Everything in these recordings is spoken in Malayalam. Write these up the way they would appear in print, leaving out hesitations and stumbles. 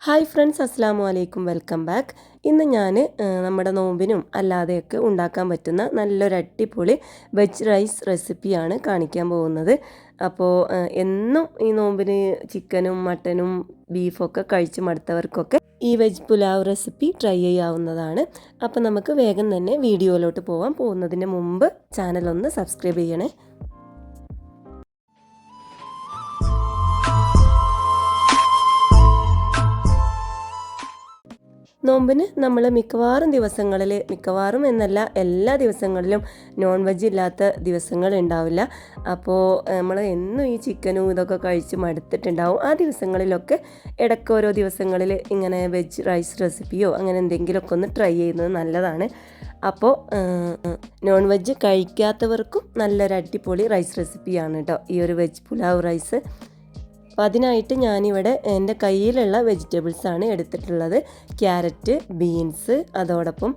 ഹായ് ഫ്രണ്ട്സ്, അസ്സാം വലൈക്കും, വെൽക്കം ബാക്ക്. ഇന്ന് ഞാൻ നമ്മുടെ നോമ്പിനും അല്ലാതെയൊക്കെ ഉണ്ടാക്കാൻ പറ്റുന്ന നല്ലൊരു അടിപൊളി വെജ് റൈസ് റെസിപ്പിയാണ് കാണിക്കാൻ പോകുന്നത്. അപ്പോൾ എന്നും ഈ നോമ്പിന് ചിക്കനും മട്ടനും ബീഫൊക്കെ കഴിച്ച് മടുത്തവർക്കൊക്കെ ഈ വെജ് പുലാവ് റെസിപ്പി ട്രൈ ചെയ്യാവുന്നതാണ്. അപ്പോൾ നമുക്ക് വേഗം തന്നെ വീഡിയോയിലോട്ട് പോകുന്നതിന് മുമ്പ് ചാനലൊന്ന് സബ്സ്ക്രൈബ് ചെയ്യണേ. നോമ്പിന് നമ്മൾ മിക്കവാറും എന്നല്ല എല്ലാ ദിവസങ്ങളിലും നോൺ വെജ് ഇല്ലാത്ത ദിവസങ്ങൾ ഉണ്ടാവില്ല. അപ്പോൾ നമ്മൾ എന്നും ഈ ചിക്കനും ഇതൊക്കെ കഴിച്ച് മടുത്തിട്ടുണ്ടാവും. ആ ദിവസങ്ങളിലൊക്കെ ഇടയ്ക്ക് ഓരോ ദിവസങ്ങളിൽ ഇങ്ങനെ വെജ് റൈസ് റെസിപ്പിയോ അങ്ങനെ എന്തെങ്കിലുമൊക്കെ ഒന്ന് ട്രൈ ചെയ്യുന്നത് നല്ലതാണ്. അപ്പോൾ നോൺ വെജ് കഴിക്കാത്തവർക്കും നല്ലൊരു അടിപൊളി റൈസ് റെസിപ്പിയാണ് കേട്ടോ ഈ ഒരു വെജ് പുലാവ് റൈസ്. അപ്പോൾ അതിനായിട്ട് ഞാനിവിടെ എൻ്റെ കയ്യിലുള്ള വെജിറ്റബിൾസാണ് എടുത്തിട്ടുള്ളത്. ക്യാരറ്റ്, ബീൻസ്, അതോടൊപ്പം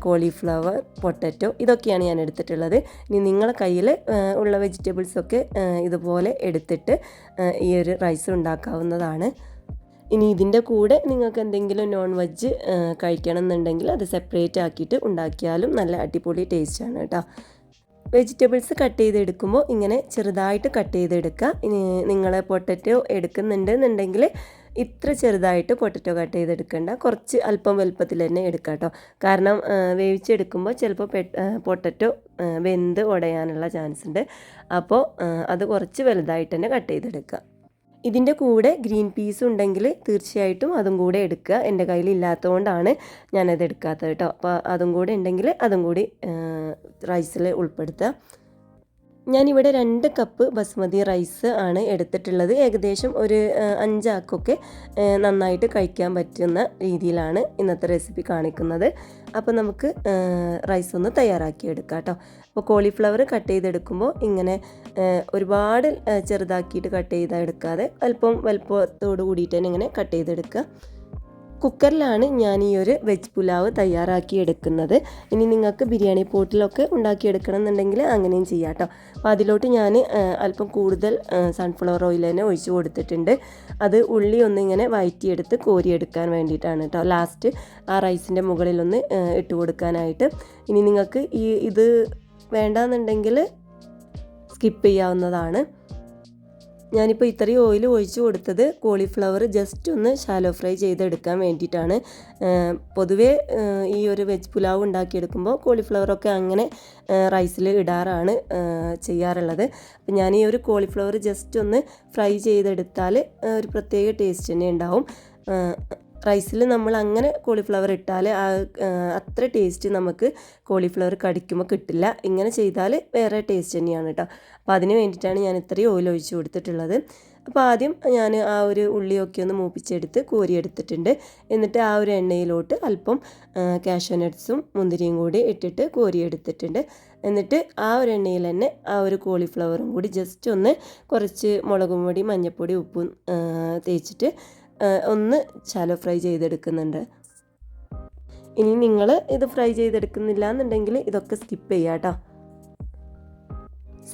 കോളിഫ്ലവർ, പൊട്ടറ്റോ, ഇതൊക്കെയാണ് ഞാൻ എടുത്തിട്ടുള്ളത്. ഇനി നിങ്ങളുടെ കയ്യിൽ ഉള്ള വെജിറ്റബിൾസൊക്കെ ഇതുപോലെ എടുത്തിട്ട് ഈ ഒരു റൈസ് ഉണ്ടാക്കാവുന്നതാണ്. ഇനി ഇതിൻ്റെ കൂടെ നിങ്ങൾക്ക് എന്തെങ്കിലും നോൺ വെജ് കഴിക്കണം എന്നുണ്ടെങ്കിൽ അത് സെപ്പറേറ്റ് ആക്കിയിട്ട് ഉണ്ടാക്കിയാലും നല്ല അടിപൊളി ടേസ്റ്റാണ് കേട്ടോ. വെജിറ്റബിൾസ് കട്ട് ചെയ്തെടുക്കുമ്പോൾ ഇങ്ങനെ ചെറുതായിട്ട് കട്ട് ചെയ്തെടുക്കുക. ഇനി നിങ്ങൾ പൊട്ടറ്റോ എടുക്കുന്നുണ്ടെന്നുണ്ടെങ്കിൽ ഇത്ര ചെറുതായിട്ട് പൊട്ടറ്റോ കട്ട് ചെയ്തെടുക്കേണ്ട, കുറച്ച് അല്പം വലുപ്പത്തിൽ തന്നെ എടുക്കുക കേട്ടോ. കാരണം വേവിച്ചെടുക്കുമ്പോൾ ചിലപ്പോൾ പൊട്ടറ്റോ വെന്ത് ഉടയാനുള്ള ചാൻസ് ഉണ്ട്. അപ്പോൾ അത് കുറച്ച് വലുതായിട്ട് തന്നെ കട്ട് ചെയ്തെടുക്കുക. ഇതിൻ്റെ കൂടെ ഗ്രീൻ പീസ് ഉണ്ടെങ്കിൽ തീർച്ചയായിട്ടും അതും കൂടെ എടുക്കുക. എൻ്റെ കയ്യിൽ ഇല്ലാത്തതുകൊണ്ടാണ് ഞാനത് എടുക്കാത്തത് കേട്ടോ. അപ്പോൾ അതും കൂടെ ഉണ്ടെങ്കിൽ അതും കൂടി റൈസിൽ ഉൾപ്പെടുത്തുക. ഞാനിവിടെ 2 കപ്പ് ബസ്മതി റൈസ് ആണ് എടുത്തിട്ടുള്ളത്. ഏകദേശം ഒരു 5 ആൾക്കൊക്കെ നന്നായിട്ട് കഴിക്കാൻ പറ്റുന്ന രീതിയിലാണ് ഇന്നത്തെ റെസിപ്പി കാണിക്കുന്നത്. അപ്പോൾ നമുക്ക് റൈസ് ഒന്ന് തയ്യാറാക്കി എടുക്കാം കേട്ടോ. അപ്പോൾ കോളിഫ്ലവർ കട്ട് ചെയ്തെടുക്കുമ്പോൾ ഇങ്ങനെ ഒരുപാട് ചെറുതാക്കിയിട്ട് കട്ട് ചെയ്തെടുക്കാതെ അല്പം വലുപ്പത്തോട് കൂടിയിട്ട് തന്നെ ഇങ്ങനെ കട്ട് ചെയ്തെടുക്കുക. കുക്കറിലാണ് ഞാൻ ഈ ഒരു വെജ് പുലാവ് തയ്യാറാക്കി എടുക്കുന്നത്. ഇനി നിങ്ങൾക്ക് ബിരിയാണി പോട്ടിലൊക്കെ ഉണ്ടാക്കിയെടുക്കണം എന്നുണ്ടെങ്കിൽ അങ്ങനെയും ചെയ്യാം കേട്ടോ. അപ്പോൾ അതിലോട്ട് ഞാൻ അല്പം കൂടുതൽ സൺഫ്ലവർ ഓയിൽ തന്നെ ഒഴിച്ച് കൊടുത്തിട്ടുണ്ട്. അത് ഉള്ളി ഒന്നിങ്ങനെ വഴറ്റിയെടുത്ത് കോരിയെടുക്കാൻ വേണ്ടിയിട്ടാണ് കേട്ടോ. ലാസ്റ്റ് ആ റൈസിൻ്റെ മുകളിലൊന്ന് ഇട്ട് കൊടുക്കാനായിട്ട്. ഇനി നിങ്ങൾക്ക് ഇത് വേണ്ടാന്നുണ്ടെങ്കിൽ സ്കിപ്പ് ചെയ്യാവുന്നതാണ്. ഞാനിപ്പോൾ ഇത്രയും ഓയിൽ ഒഴിച്ച് കൊടുത്തത് കോളിഫ്ലവർ ജസ്റ്റ് ഒന്ന് ഷാലോ ഫ്രൈ ചെയ്തെടുക്കാൻ വേണ്ടിയിട്ടാണ്. പൊതുവേ ഈ ഒരു വെജ് പുലാവ് ഉണ്ടാക്കിയെടുക്കുമ്പോൾ കോളിഫ്ലവറൊക്കെ അങ്ങനെ റൈസിൽ ഇടാറാണ് ചെയ്യാറുള്ളത്. അപ്പം ഞാൻ ഈ ഒരു കോളിഫ്ലവർ ജസ്റ്റ് ഒന്ന് ഫ്രൈ ചെയ്തെടുത്താൽ ഒരു പ്രത്യേക ടേസ്റ്റ് തന്നെ ഉണ്ടാവും. റൈസിൽ നമ്മൾ അങ്ങനെ കോളിഫ്ലവർ ഇട്ടാൽ അത്ര ടേസ്റ്റ് നമുക്ക് കോളിഫ്ലവർ കടിക്കുമ്പോൾ കിട്ടില്ല. ഇങ്ങനെ ചെയ്താൽ വേറെ ടേസ്റ്റ് തന്നെയാണ് കേട്ടോ. അപ്പോൾ അതിന് വേണ്ടിയിട്ടാണ് ഞാൻ ഇത്രയും ഓയിൽ ഒഴിച്ച് കൊടുത്തിട്ടുള്ളത്. അപ്പോൾ ആദ്യം ഞാൻ ആ ഒരു ഉള്ളിയൊക്കെ ഒന്ന് മൂപ്പിച്ചെടുത്ത് കോരിയെടുത്തിട്ടുണ്ട്. എന്നിട്ട് ആ ഒരു എണ്ണയിലോട്ട് അല്പം കാഷ്യൂ നട്ട്സും മുന്തിരിയും കൂടി ഇട്ടിട്ട് കോരിയെടുത്തിട്ടുണ്ട്. എന്നിട്ട് ആ ഒരു എണ്ണയിൽ തന്നെ ആ ഒരു കോളിഫ്ലവറും കൂടി ജസ്റ്റ് ഒന്ന് കുറച്ച് മുളകും പൊടി, മഞ്ഞൾപ്പൊടി, ഉപ്പും തേച്ചിട്ട് ഒന്ന് ശാലോ ഫ്രൈ ചെയ്തെടുക്കുന്നുണ്ട്. ഇനി നിങ്ങൾ ഇത് ഫ്രൈ ചെയ്തെടുക്കുന്നില്ല എന്നുണ്ടെങ്കിൽ ഇതൊക്കെ സ്കിപ്പ് ചെയ്യാം കേട്ടോ.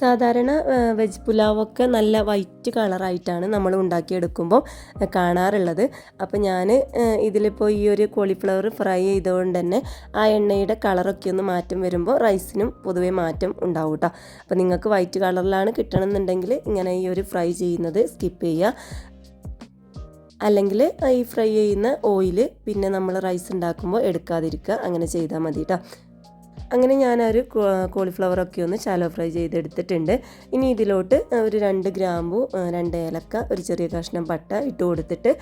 സാധാരണ വെജ് പുലാവൊക്കെ നല്ല വൈറ്റ് കളറായിട്ടാണ് നമ്മൾ ഉണ്ടാക്കിയെടുക്കുമ്പോൾ കാണാറുള്ളത്. അപ്പോൾ ഞാൻ ഇതിലിപ്പോൾ ഈ ഒരു കോളിഫ്ലവർ ഫ്രൈ ചെയ്തുകൊണ്ട് തന്നെ ആ എണ്ണയുടെ കളറൊക്കെ ഒന്ന് മാറ്റം വരുമ്പോൾ റൈസിനും പൊതുവേ മാറ്റം ഉണ്ടാവും കേട്ടോ. അപ്പോൾ നിങ്ങൾക്ക് വൈറ്റ് കളറിലാണ് കിട്ടണമെന്നുണ്ടെങ്കിൽ ഇങ്ങനെ ഈ ഒരു ഫ്രൈ ചെയ്യുന്നത് സ്കിപ്പ് ചെയ്യുക. അല്ലെങ്കിൽ ഈ ഫ്രൈ ചെയ്യുന്ന ഓയിൽ പിന്നെ നമ്മൾ റൈസ് ഉണ്ടാക്കുമ്പോൾ എടുക്കാതിരിക്കുക, അങ്ങനെ ചെയ്താൽ മതി കേട്ടോ. അങ്ങനെ ഞാനൊരു കോളിഫ്ലവറൊക്കെ ഒന്ന് ശാലോ ഫ്രൈ ചെയ്തെടുത്തിട്ടുണ്ട്. ഇനി ഇതിലോട്ട് ഒരു 2 ഗ്രാമ്പു, 2 ഏലക്ക, ഒരു ചെറിയ കഷ്ണം പട്ട ഇട്ട് കൊടുത്തിട്ട്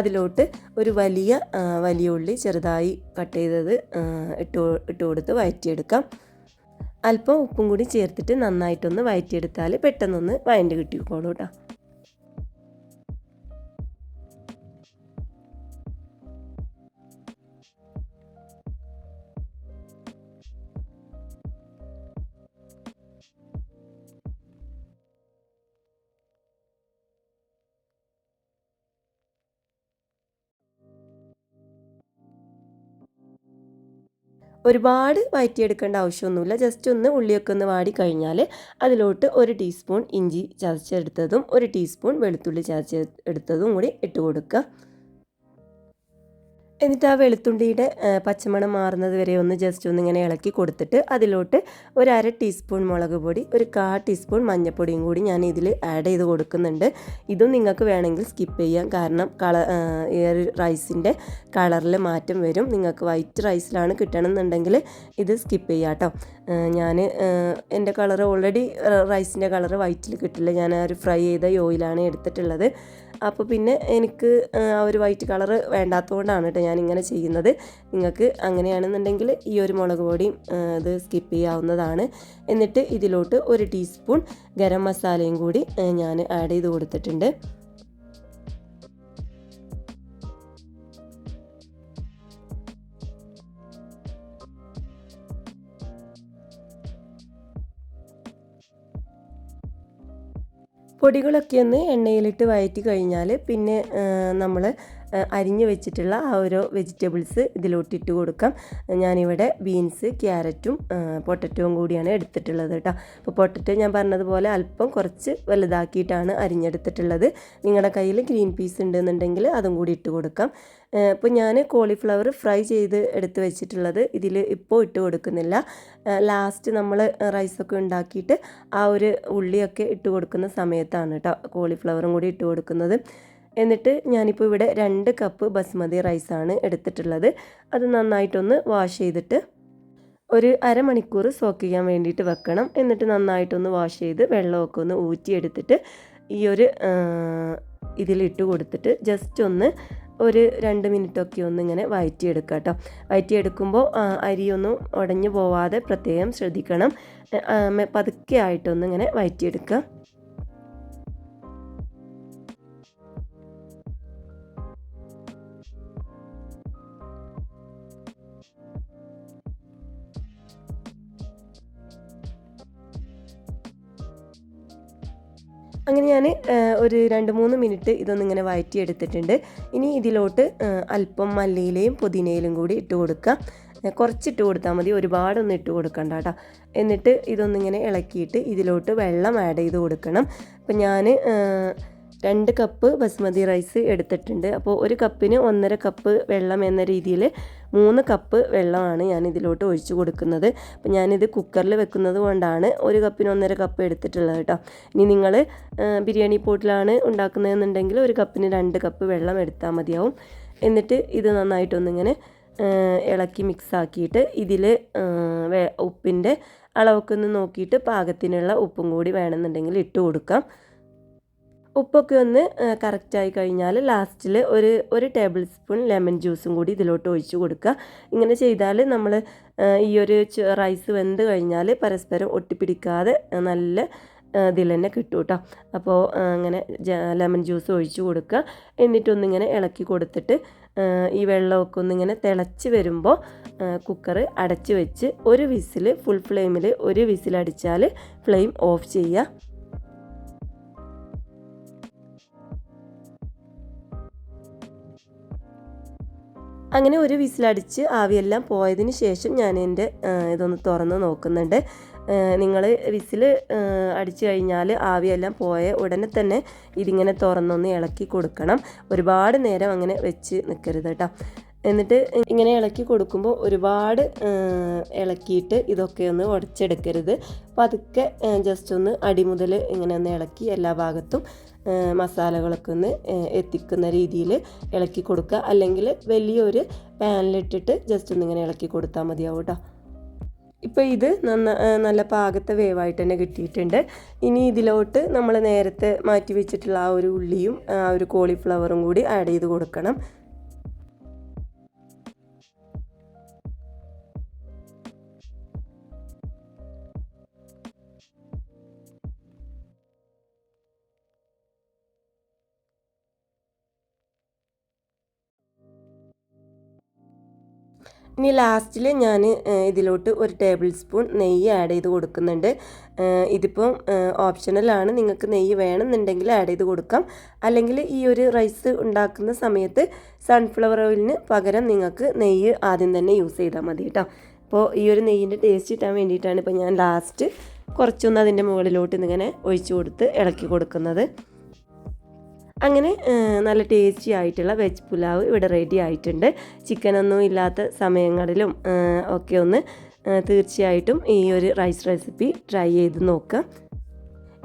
അതിലോട്ട് ഒരു വലിയ ഉള്ളി ചെറുതായി കട്ട് ചെയ്തത് ഇട്ട് കൊടുത്ത് വഴറ്റിയെടുക്കാം. അല്പം ഉപ്പും കൂടി ചേർത്തിട്ട് നന്നായിട്ടൊന്ന് വഴറ്റിയെടുത്താൽ പെട്ടെന്നൊന്ന് വഴണ്ട് കിട്ടിക്കോളൂ കേട്ടോ. ഒരുപാട് വഴറ്റിയെടുക്കേണ്ട ആവശ്യമൊന്നുമില്ല. ജസ്റ്റ് ഒന്ന് ഉള്ളിയൊക്കെ ഒന്ന് വാടി കഴിഞ്ഞാൽ അതിലോട്ട് 1 ടീസ്പൂൺ ഇഞ്ചി ചതച്ചെടുത്തതും 1 ടീസ്പൂൺ വെളുത്തുള്ളി ചതച്ചെടുത്തതും കൂടി ഇട്ട് കൊടുക്കുക. എന്നിട്ട് ആ വെളുത്തുള്ളിയുടെ പച്ചമണം മാറുന്നത് വരെ ഒന്ന് ജസ്റ്റ് ഒന്ന് ഇങ്ങനെ ഇളക്കി കൊടുത്തിട്ട് അതിലോട്ട് ഒരു അര ടീസ്പൂൺ മുളക് പൊടി, ഒരു 1/4 ടീസ്പൂൺ മഞ്ഞൾപ്പൊടിയും കൂടി ഞാൻ ഇതിൽ ആഡ് ചെയ്ത് കൊടുക്കുന്നുണ്ട്. ഇതും നിങ്ങൾക്ക് വേണമെങ്കിൽ സ്കിപ്പ് ചെയ്യാം, കാരണം ഈ ഒരു റൈസിൻ്റെ കളറിൽ മാറ്റം വരും. നിങ്ങൾക്ക് വൈറ്റ് റൈസിലാണ് കിട്ടണമെന്നുണ്ടെങ്കിൽ ഇത് സ്കിപ്പ് ചെയ്യാം കേട്ടോ. ഞാൻ എൻ്റെ കളർ ഓൾറെഡി റൈസിൻ്റെ കളർ വൈറ്റിൽ കിട്ടില്ല, ഞാൻ ആ ഒരു ഫ്രൈ ചെയ്ത ഓയിലാണ് എടുത്തിട്ടുള്ളത്. അപ്പോൾ പിന്നെ എനിക്ക് ആ ഒരു വൈറ്റ് കളർ വേണ്ടാത്തതുകൊണ്ടാണ് കേട്ടോ ഞാനിങ്ങനെ ചെയ്യുന്നത്. നിങ്ങൾക്ക് അങ്ങനെയാണെന്നുണ്ടെങ്കിൽ ഈ ഒരു മുളക് പൊടിയും ഇത് സ്കിപ്പ് ചെയ്യാവുന്നതാണ്. എന്നിട്ട് ഇതിലോട്ട് ഒരു ടീസ്പൂൺ ഗരം മസാലയും കൂടി ഞാൻ ആഡ് ചെയ്ത് കൊടുത്തിട്ടുണ്ട്. പൊടികളൊക്കെ ഒന്ന് എണ്ണയിലിട്ട് വഴറ്റി കഴിഞ്ഞാൽ പിന്നെ നമ്മൾ അരിഞ്ഞു വെച്ചിട്ടുള്ള ആ ഒരു വെജിറ്റബിൾസ് ഇതിലോട്ട് ഇട്ട് കൊടുക്കാം. ഞാനിവിടെ ബീൻസ്, ക്യാരറ്റും പൊട്ടറ്റോയും കൂടിയാണ് എടുത്തിട്ടുള്ളത് കേട്ടോ. അപ്പോൾ പൊട്ടറ്റോ ഞാൻ പറഞ്ഞതുപോലെ അല്പം കുറച്ച് വലുതാക്കിയിട്ടാണ് അരിഞ്ഞെടുത്തിട്ടുള്ളത്. നിങ്ങളുടെ കയ്യിൽ ഗ്രീൻ പീസ് ഉണ്ടെന്നുണ്ടെങ്കിൽ അതും കൂടി ഇട്ട് കൊടുക്കാം. ഇപ്പോൾ ഞാൻ കോളിഫ്ലവർ ഫ്രൈ ചെയ്ത് എടുത്ത് വെച്ചിട്ടുള്ളത് ഇതിൽ ഇപ്പോൾ ഇട്ട് കൊടുക്കുന്നില്ല. ലാസ്റ്റ് നമ്മൾ റൈസൊക്കെ ഉണ്ടാക്കിയിട്ട് ആ ഒരു ഉള്ളിയൊക്കെ ഇട്ട് കൊടുക്കുന്ന സമയത്താണ് കേട്ടോ കോളിഫ്ലവറും കൂടി ഇട്ട് കൊടുക്കുന്നത്. എന്നിട്ട് ഞാനിപ്പോൾ ഇവിടെ 2 കപ്പ് ബസ്മതി റൈസാണ് എടുത്തിട്ടുള്ളത്. അത് നന്നായിട്ടൊന്ന് വാഷ് ചെയ്തിട്ട് ഒരു അരമണിക്കൂർ സോക്ക് ചെയ്യാൻ വേണ്ടിയിട്ട് വെക്കണം. എന്നിട്ട് നന്നായിട്ടൊന്ന് വാഷ് ചെയ്ത് വെള്ളമൊക്കെ ഒന്ന് ഊറ്റിയെടുത്തിട്ട് ഈ ഒരു ഇതിലിട്ട് കൊടുത്തിട്ട് ജസ്റ്റ് ഒന്ന് ഒരു 2 മിനിറ്റൊക്കെ ഒന്ന് ഇങ്ങനെ വഴറ്റിയെടുക്കുക കേട്ടോ. വഴറ്റിയെടുക്കുമ്പോൾ അരിയൊന്നും ഉടഞ്ഞു പോവാതെ പ്രത്യേകം ശ്രദ്ധിക്കണം. പതുക്കെ ആയിട്ടൊന്ന് ഇങ്ങനെ വഴറ്റിയെടുക്കുക. അങ്ങനെ ഞാൻ ഒരു 2-3 മിനിറ്റ് ഇതൊന്നിങ്ങനെ വഴറ്റിയെടുത്തിട്ടുണ്ട്. ഇനി ഇതിലോട്ട് അല്പം മല്ലിയിലയും പുതിനയിലും കൂടി ഇട്ട് കൊടുക്കുക. കുറച്ചിട്ട് കൊടുത്താൽ മതി, ഒരുപാടൊന്നും ഇട്ട് കൊടുക്കണ്ട കേട്ടോ. എന്നിട്ട് ഇതൊന്നിങ്ങനെ ഇളക്കിയിട്ട് ഇതിലോട്ട് വെള്ളം ആഡ് ചെയ്ത് കൊടുക്കണം. അപ്പം ഞാൻ 2 കപ്പ് ബസ്മതി റൈസ് എടുത്തിട്ടുണ്ട്. അപ്പോൾ ഒരു കപ്പിന് 1.5 കപ്പ് വെള്ളം എന്ന രീതിയിൽ 3 കപ്പ് വെള്ളമാണ് ഞാൻ ഇതിലോട്ട് ഒഴിച്ചു കൊടുക്കുന്നത്. അപ്പോൾ ഞാനിത് കുക്കറിൽ വെക്കുന്നത് കൊണ്ടാണ് 1 കപ്പിന് 1.5 കപ്പ് എടുത്തിട്ടുള്ളത് കേട്ടോ. ഇനി നിങ്ങൾ ബിരിയാണി പോട്ടിലാണ് ഉണ്ടാക്കുന്നതെന്നുണ്ടെങ്കിൽ 1 കപ്പിന് 2 കപ്പ് വെള്ളം എടുത്താൽ മതിയാവും. എന്നിട്ട് ഇത് നന്നായിട്ടൊന്നിങ്ങനെ ഇളക്കി മിക്സാക്കിയിട്ട് ഇതിൽ ഉപ്പിൻ്റെ അളവൊക്കെ ഒന്ന് നോക്കിയിട്ട് പാകത്തിനുള്ള ഉപ്പും കൂടി വേണമെന്നുണ്ടെങ്കിൽ ഇട്ട് കൊടുക്കാം. ഉപ്പൊക്കെ ഒന്ന് കറക്റ്റായി കഴിഞ്ഞാൽ ലാസ്റ്റിൽ ഒരു ടേബിൾ സ്പൂൺ ലെമൺ ജ്യൂസും കൂടി ഇതിലോട്ട് ഒഴിച്ച് കൊടുക്കുക. ഇങ്ങനെ ചെയ്താൽ നമ്മൾ ഈ ഒരു റൈസ് വെന്ത് കഴിഞ്ഞാൽ പരസ്പരം ഒട്ടിപ്പിടിക്കാതെ നല്ല ഇതിൽ തന്നെ കിട്ടും കേട്ടോ. അപ്പോൾ അങ്ങനെ ലെമൺ ജ്യൂസ് ഒഴിച്ച് കൊടുക്കുക. എന്നിട്ടൊന്നിങ്ങനെ ഇളക്കി കൊടുത്തിട്ട് ഈ വെള്ളമൊക്കെ ഒന്നിങ്ങനെ തിളച്ച് വരുമ്പോൾ കുക്കർ അടച്ച് വെച്ച് ഒരു വിസിൽ ഫുൾ ഫ്ലെയിമിൽ ഒരു വിസിലടിച്ചാൽ ഫ്ലെയിം ഓഫ് ചെയ്യുക. അങ്ങനെ ഒരു വിസിലടിച്ച് ആവിയെല്ലാം പോയതിന് ശേഷം ഞാൻ എൻ്റെ ഇതൊന്ന് തുറന്ന് നോക്കുന്നുണ്ട്. നിങ്ങൾ വിസിൽ അടിച്ചു കഴിഞ്ഞാൽ ആവിയെല്ലാം പോയ ഉടനെ തന്നെ ഇതിങ്ങനെ തുറന്നൊന്ന് ഇളക്കി കൊടുക്കണം. ഒരുപാട് നേരം അങ്ങനെ വെച്ച് നിൽക്കരുത് കേട്ടോ. എന്നിട്ട് ഇങ്ങനെ ഇളക്കി കൊടുക്കുമ്പോൾ ഒരുപാട് ഇളക്കിയിട്ട് ഇതൊക്കെ ഒന്ന് ഉടച്ചെടുക്കരുത്. അപ്പോൾ അതൊക്കെ ജസ്റ്റ് ഒന്ന് അടി മുതൽ ഇങ്ങനെ ഒന്ന് ഇളക്കി എല്ലാ ഭാഗത്തും മസാലകളൊക്കെ ഒന്ന് എത്തിക്കുന്ന രീതിയിൽ ഇളക്കി കൊടുക്കുക. അല്ലെങ്കിൽ വലിയൊരു പാനിലിട്ടിട്ട് ജസ്റ്റ് ഒന്നിങ്ങനെ ഇളക്കി കൊടുത്താൽ മതിയാവും കേട്ടോ. ഇപ്പോൾ ഇത് നല്ല പാകത്തെ വേവായിട്ട് തന്നെ കിട്ടിയിട്ടുണ്ട്. ഇനി ഇതിലോട്ട് നമ്മൾ നേരത്തെ മാറ്റി വെച്ചിട്ടുള്ള ആ ഒരു ഉള്ളിയും ആ ഒരു കോളിഫ്ലവറും കൂടി ആഡ് ചെയ്ത് കൊടുക്കണം. ഇനി ലാസ്റ്റിൽ ഞാൻ ഇതിലോട്ട് ഒരു ടേബിൾ സ്പൂൺ നെയ്യ് ആഡ് ചെയ്ത് കൊടുക്കുന്നുണ്ട്. ഇതിപ്പം ഓപ്ഷണലാണ്, നിങ്ങൾക്ക് നെയ്യ് വേണമെന്നുണ്ടെങ്കിൽ ആഡ് ചെയ്ത് കൊടുക്കാം. അല്ലെങ്കിൽ ഈ ഒരു റൈസ് ഉണ്ടാക്കുന്ന സമയത്ത് സൺഫ്ലവർ ഓയിലിന് പകരം നിങ്ങൾക്ക് നെയ്യ് ആദ്യം തന്നെ യൂസ് ചെയ്താൽ മതി കേട്ടോ. അപ്പോൾ ഈ ഒരു നെയ്യിൻ്റെ ടേസ്റ്റ് കിട്ടാൻ വേണ്ടിയിട്ടാണ് ഇപ്പോൾ ഞാൻ ലാസ്റ്റ് കുറച്ചൊന്ന് അതിൻ്റെ മുകളിലോട്ട് ഇങ്ങനെ ഒഴിച്ചു കൊടുത്ത് ഇളക്കി കൊടുക്കുന്നത്. അങ്ങനെ നല്ല ടേസ്റ്റി ആയിട്ടുള്ള വെജ് പുലാവ് ഇവിടെ റെഡി ആയിട്ടുണ്ട്. ചിക്കനൊന്നും ഇല്ലാത്ത സമയങ്ങളിലും ഒക്കെ ഒന്ന് തീർച്ചയായിട്ടും ഈ ഒരു റൈസ് റെസിപ്പി ട്രൈ ചെയ്ത് നോക്കുക.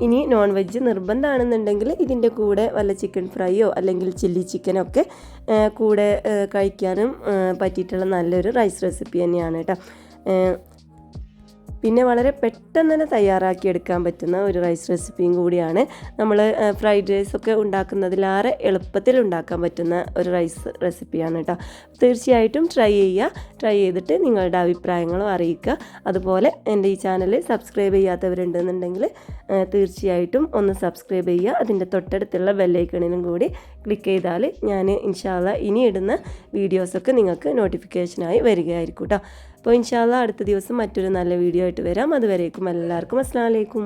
ഇനി നോൺ വെജ് നിർബന്ധമാണെന്നുണ്ടെങ്കിൽ ഇതിൻ്റെ കൂടെ വല്ല ചിക്കൻ ഫ്രൈയോ അല്ലെങ്കിൽ ചില്ലി ചിക്കനൊക്കെ കൂടെ കഴിക്കാനും പറ്റിയിട്ടുള്ള നല്ലൊരു റൈസ് റെസിപ്പി തന്നെയാണ് കേട്ടോ. പിന്നെ വളരെ പെട്ടെന്ന് തന്നെ തയ്യാറാക്കിയെടുക്കാൻ പറ്റുന്ന ഒരു റൈസ് റെസിപ്പിയും കൂടിയാണ്. നമ്മൾ ഫ്രൈഡ് റൈസൊക്കെ ഉണ്ടാക്കുന്നതിലേറെ എളുപ്പത്തിൽ ഉണ്ടാക്കാൻ പറ്റുന്ന ഒരു റൈസ് റെസിപ്പിയാണ് കേട്ടോ. തീർച്ചയായിട്ടും ട്രൈ ചെയ്തിട്ട് നിങ്ങളുടെ അഭിപ്രായങ്ങളും അറിയിക്കുക. അതുപോലെ എൻ്റെ ഈ ചാനൽ സബ്സ്ക്രൈബ് ചെയ്യാത്തവരുണ്ടെന്നുണ്ടെങ്കിൽ തീർച്ചയായിട്ടും ഒന്ന് സബ്സ്ക്രൈബ് ചെയ്യുക. അതിൻ്റെ തൊട്ടടുത്തുള്ള ബെല്ലൈക്കണിലും കൂടി ക്ലിക്ക് ചെയ്താൽ ഞാൻ ഇൻഷാ അല്ലാ ഇനി ഇടുന്ന വീഡിയോസൊക്കെ നിങ്ങൾക്ക് നോട്ടിഫിക്കേഷനായി വരികയായിരിക്കും കേട്ടോ. അപ്പോൾ ഇൻഷാ അല്ലാ അടുത്ത ദിവസം മറ്റൊരു നല്ല വീഡിയോ ആയിട്ട് വരാം. അതുവരേക്കും എല്ലാവർക്കും അസ്സലാമു അലൈക്കും.